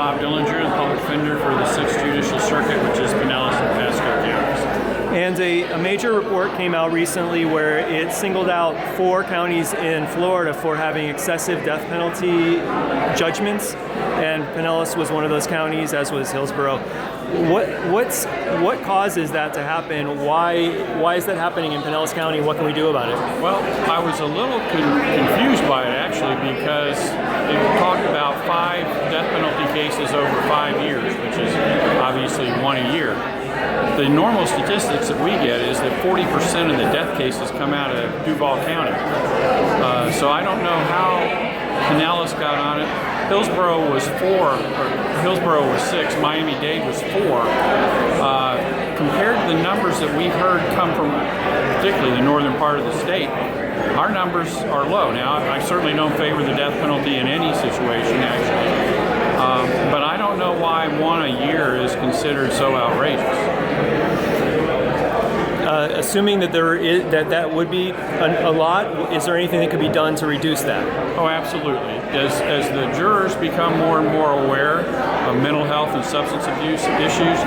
Bob Dillinger, the public defender for the 6th Judicial Circuit, which is Pinellas and Pasco counties. And a major report came out recently where it singled out 4 counties in Florida for having excessive death penalty judgments, and Pinellas was one of those counties, as was Hillsborough. What causes that to happen? Why is that happening in Pinellas County? What can we do about it? Well, I was a little confused by it actually, because it talked about 5 death penalty cases over 5 years, which is obviously 1 a year. The normal statistics that we get is that 40% of the death cases come out of Duval County. So I don't know how Pinellas got on it. Hillsborough was 4, Hillsborough was 6, Miami-Dade was 4. Compared to the numbers that we've heard come from particularly the northern part of the state, our numbers are low. Now, I certainly don't favor the death penalty in any situation, actually. But I don't know why 1 a year is considered so outrageous. Assuming that that would be a lot, is there anything that could be done to reduce that? Oh, absolutely. As the jurors become more and more aware of mental health and substance abuse issues,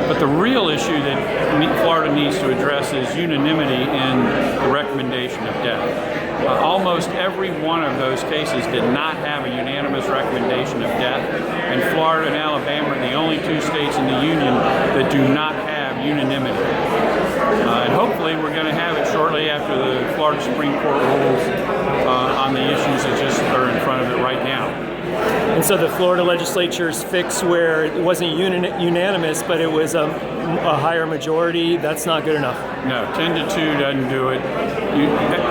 but the real issue that Florida needs to address is unanimity in the recommendation of death. Almost every one of those cases did not have a unanimous recommendation of death, and Florida and Alabama are the only 2 states in the union that do not have unanimity. And hopefully we're going to have it shortly after the Florida Supreme Court rules on the issues that just are in front of it right now. And so the Florida legislature's fix where it wasn't unanimous, but it was a higher majority, that's not good enough? No, 10-2 doesn't do it.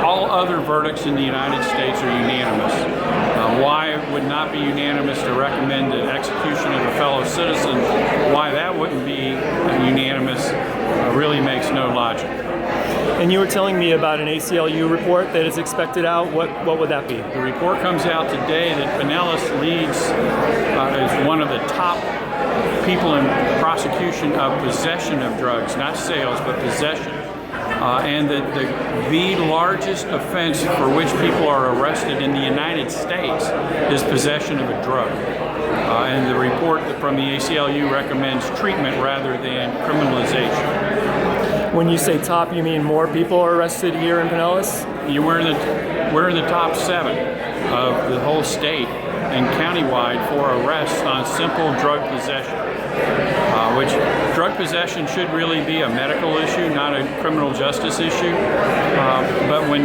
All other verdicts in the United States are unanimous. Why it would not be unanimous to recommend the execution of a fellow citizen, why that wouldn't be unanimous really makes no logic. And you were telling me about an ACLU report that is expected out. What would that be? The report comes out today that Pinellas leads as one of the top people in prosecution of possession of drugs, not sales, but possession. And that the largest offense for which people are arrested in the United States is possession of a drug. And the report from the ACLU recommends treatment rather than criminalization. When you say top, you mean more people are arrested here in Pinellas? We're in the top 7 of the whole state and countywide for arrests on simple drug possession, which drug possession should really be a medical issue, not a criminal justice issue. But when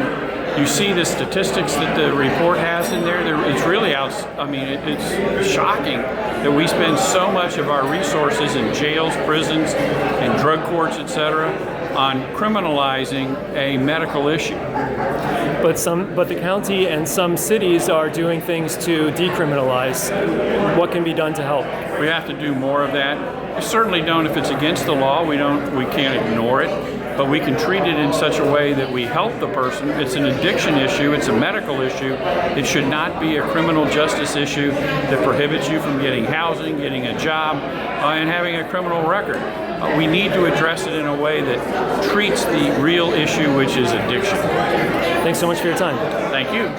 you see the statistics that the report has in there, it's really it's shocking that we spend so much of our resources in jails, prisons, and drug courts, etc., on criminalizing a medical issue. But the county and some cities are doing things to decriminalize. What can be done to help? We have to do more of that. We certainly don't, if it's against the law, we can't ignore it, but we can treat it in such a way that we help the person. It's an addiction issue, it's a medical issue. It should not be a criminal justice issue that prohibits you from getting housing, getting a job, and having a criminal record. We need to address it in a way that treats the real issue, which is addiction. Thanks so much for your time. Thank you.